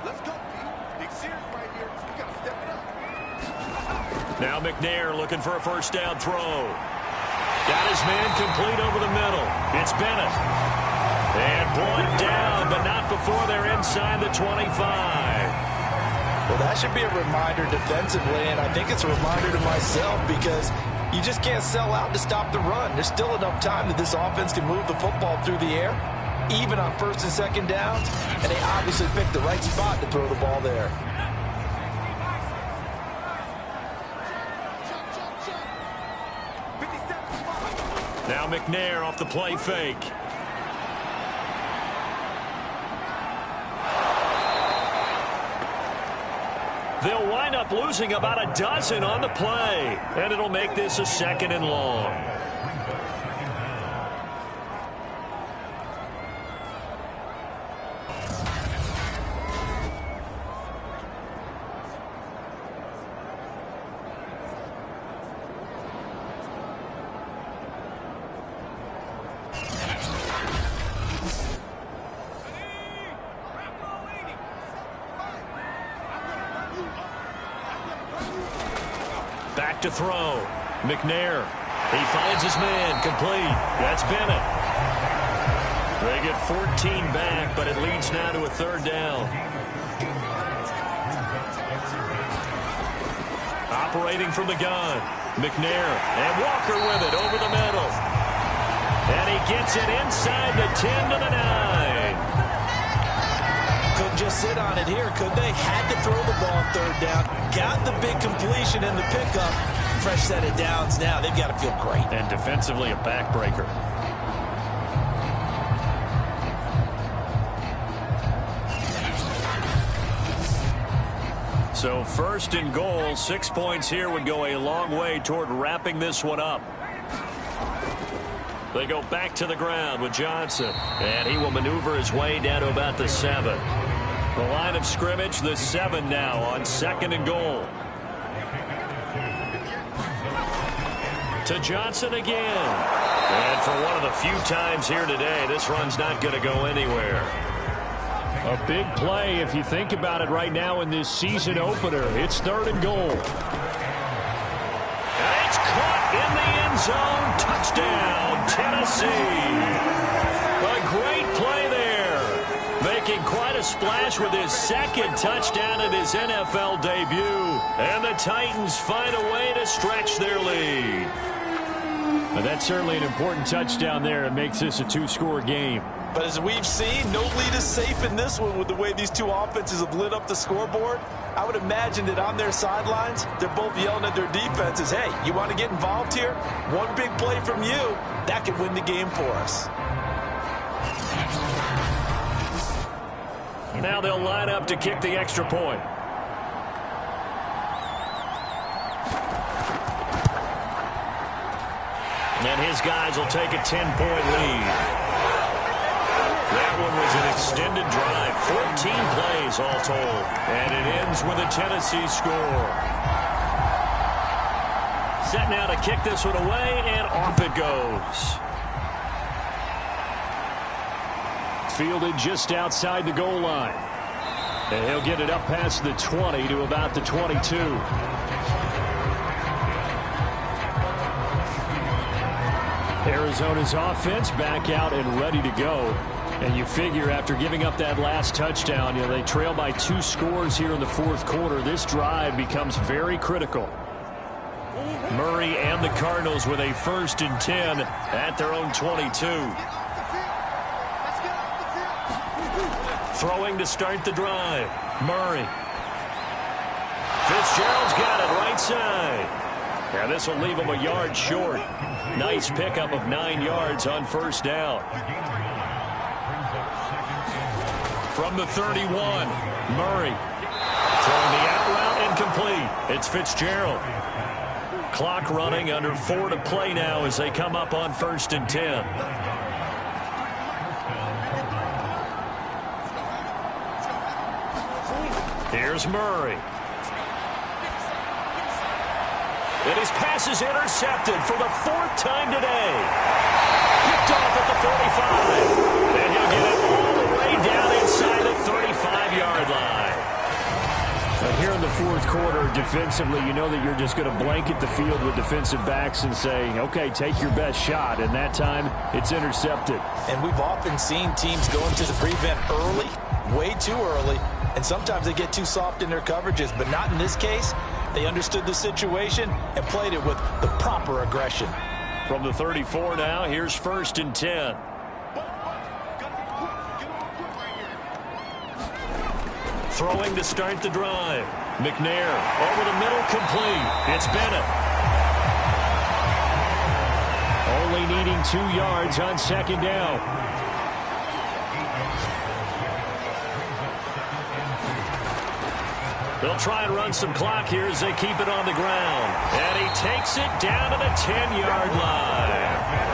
Let's go, Pete. Big series right here. We got to step it up. Now McNair looking for a first down throw. Got his man complete over the middle. It's Bennett. And brought down, but not before they're inside the 25. Well, that should be a reminder defensively, and I think it's a reminder to myself because you just can't sell out to stop the run. There's still enough time that this offense can move the football through the air, even on 1st and 2nd downs, and they obviously picked the right spot to throw the ball there. Now McNair off the play fake. They'll wind up losing about a dozen on the play, and it'll make this a 2nd and long. Back to throw. McNair. He finds his man. Complete. That's Bennett. They get 14 back, but it leads now to a 3rd down. Operating from the gun. McNair. And Walker with it over the middle. And he gets it inside the 10 to the 9. Couldn't just sit on it here, could they? Had to throw the ball 3rd down. Got the big completion in the pickup. Fresh set of downs now. They've got to feel great. And defensively, a backbreaker. So 1st and goal, 6 points here would go a long way toward wrapping this one up. They go back to the ground with Johnson, and he will maneuver his way down to about the 7. The line of scrimmage, the 7 now on 2nd and goal. To Johnson again. And for one of the few times here today, this run's not going to go anywhere. A big play if you think about it right now in this season opener. It's 3rd and goal. And it's caught in the end zone. Touchdown, Tennessee. A great play there. Making quite a splash with his 2nd touchdown in his NFL debut. And the Titans find a way to stretch their lead. But that's certainly an important touchdown there. It makes this a 2-score game. But as we've seen, no lead is safe in this one with the way these two offenses have lit up the scoreboard. I would imagine that on their sidelines, they're both yelling at their defenses, hey, you want to get involved here? One big play from you, that could win the game for us. Now they'll line up to kick the extra point. And his guys will take a 10-point lead. That one was an extended drive, 14 plays all told. And it ends with a Tennessee score. Set now to kick this one away, and off it goes. Fielded just outside the goal line. And he'll get it up past the 20 to about the 22. Arizona's offense back out and ready to go. And you figure after giving up that last touchdown, they trail by 2 scores here in the fourth quarter. This drive becomes very critical. Murray and the Cardinals with a 1st and 10 at their own 22. Throwing to start the drive. Murray. Fitzgerald's got it right side. Now this will leave him a yard short. Nice pickup of 9 yards on 1st down. From the 31, Murray. Throwing the out route incomplete. It's Fitzgerald. Clock running, under 4 to play now as they come up on 1st and 10. Here's Murray. And his pass is intercepted for the 4th time today. Picked off at the 45. And he'll get it all the way down inside the 35-yard line. But here in the fourth quarter, defensively, you know that you're just going to blanket the field with defensive backs and say, okay, take your best shot. And that time, it's intercepted. And we've often seen teams go into the prevent early, way too early, and sometimes they get too soft in their coverages, but not in this case. They understood the situation and played it with the proper aggression. From the 34 now, here's 1st and 10. Throwing to start the drive. McNair over the middle, complete. It's Bennett. Only needing 2 yards on 2nd down. They'll try and run some clock here as they keep it on the ground. And he takes it down to the 10-yard line.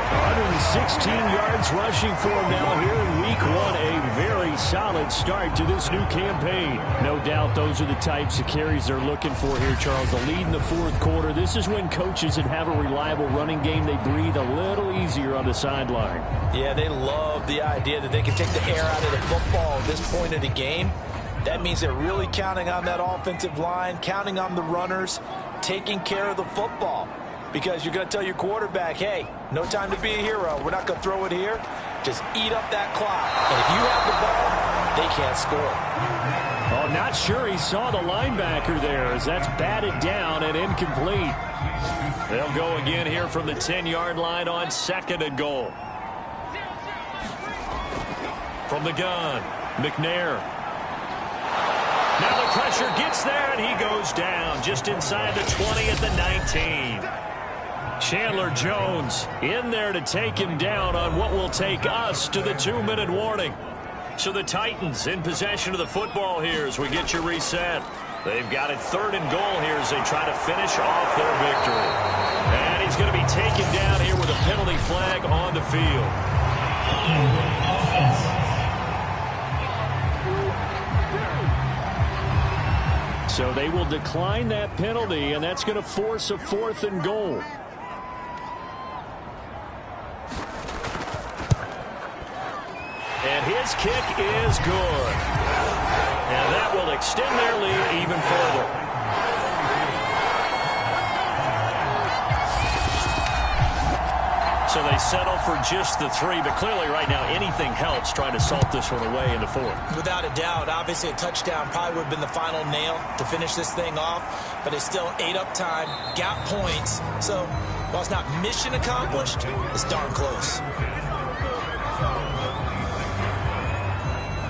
116 yards rushing for him now here in week 1. A very solid start to this new campaign. No doubt those are the types of carries they're looking for here, Charles. The lead in the fourth quarter. This is when coaches that have a reliable running game, they breathe a little easier on the sideline. Yeah, they love the idea that they can take the air out of the football at this point of the game. That means they're really counting on that offensive line, counting on the runners, taking care of the football. Because you're going to tell your quarterback, hey, no time to be a hero. We're not going to throw it here. Just eat up that clock. And if you have the ball, they can't score. Oh, not sure he saw the linebacker there as that's batted down and incomplete. They'll go again here from the 10-yard line on 2nd and goal. From the gun, McNair. Now the pressure gets there, and he goes down just inside the 20 at the 19. Chandler Jones in there to take him down on what will take us to the 2-minute warning. So the Titans in possession of the football here as we get you reset. They've got it 3rd and goal here as they try to finish off their victory. And he's going to be taken down here with a penalty flag on the field. So they will decline that penalty, and that's going to force a 4th and goal. And his kick is good. And that will extend their lead even further. So they settle for just the 3, but clearly right now anything helps trying to salt this one away in the 4th. Without a doubt, obviously a touchdown probably would have been the final nail to finish this thing off, but it's still ate up time, got points, so while it's not mission accomplished, it's darn close.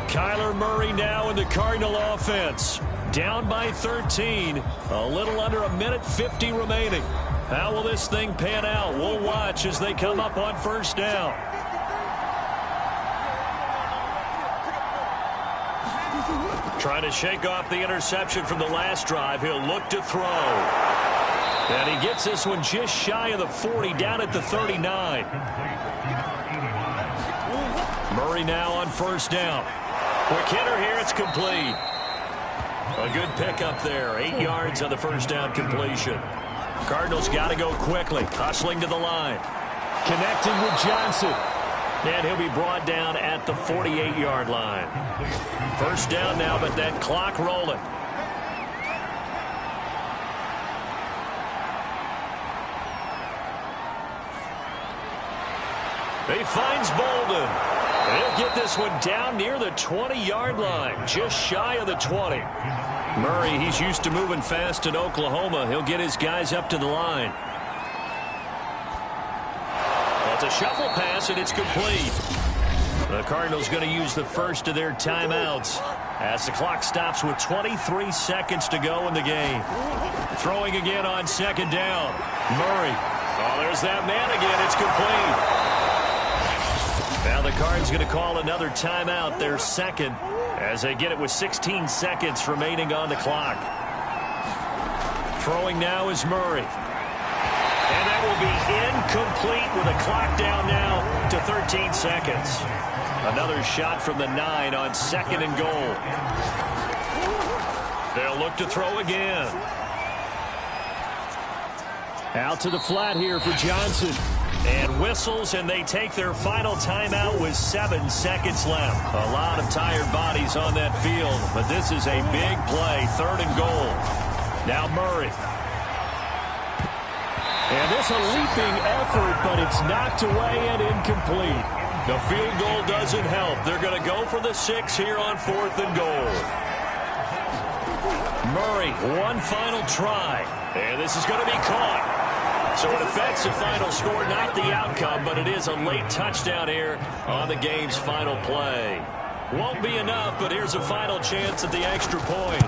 Kyler Murray now in the Cardinal offense. Down by 13. A little under a minute 50 remaining. How will this thing pan out? We'll watch as they come up on 1st down. Trying to shake off the interception from the last drive. He'll look to throw. And he gets this one just shy of the 40, down at the 39. Murray now on first down. Quick hitter here, it's complete. A good pickup there, 8 yards on the first down completion. Cardinals got to go quickly, hustling to the line. Connecting with Johnson. And he'll be brought down at the 48-yard line. First down now, but that clock rolling. He finds Bolden. He'll get this one down near the 20-yard line, just shy of the 20. Murray, he's used to moving fast in Oklahoma. He'll get his guys up to the line. It's a shuffle pass, and it's complete. The Cardinals going to use the first of their timeouts as the clock stops with 23 seconds to go in the game. Throwing again on second down. Murray. Oh, there's that man again. It's complete. Now the Cards going to call another timeout, their second, as they get it with 16 seconds remaining on the clock. Throwing now is Murray. And that will be incomplete with a clock down now to 13 seconds. Another shot from the 9 on second and goal. They'll look to throw again. Out to the flat here for Johnson. And whistles, and they take their final timeout with 7 seconds left. A lot of tired bodies on that field, but this is a big play, third and goal. Now Murray. And this a leaping effort, but it's knocked away and incomplete. The field goal doesn't help. They're going to go for the 6 here on fourth and goal. Murray, one final try. And this is going to be caught. So it affects the final score, not the outcome, but it is a late touchdown here on the game's final play. Won't be enough, but here's a final chance at the extra point.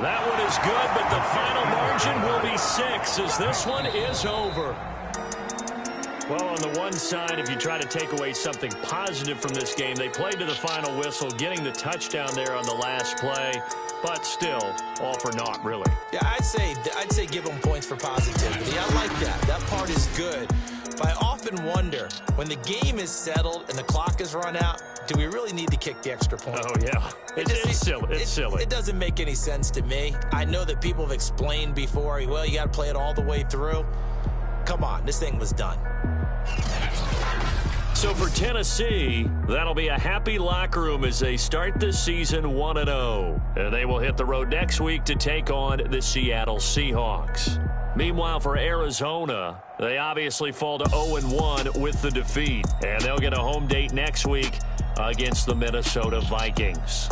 That one is good, but the final margin will be 6 as this one is over. Well, on the one side, if you try to take away something positive from this game, they played to the final whistle, getting the touchdown there on the last play, but still, all for naught, really. Yeah, I'd say give them points for positivity. I like that. That part is good. But I often wonder, when the game is settled and the clock is run out, do we really need to kick the extra point? Oh, yeah. It's silly. It's silly. It doesn't make any sense to me. I know that people have explained before, well, you got to play it all the way through. Come on, this thing was done. So for Tennessee, that'll be a happy locker room as they start this season 1-0. And they will hit the road next week to take on the Seattle Seahawks. Meanwhile, for Arizona, they obviously fall to 0-1 with the defeat. And they'll get a home date next week against the Minnesota Vikings.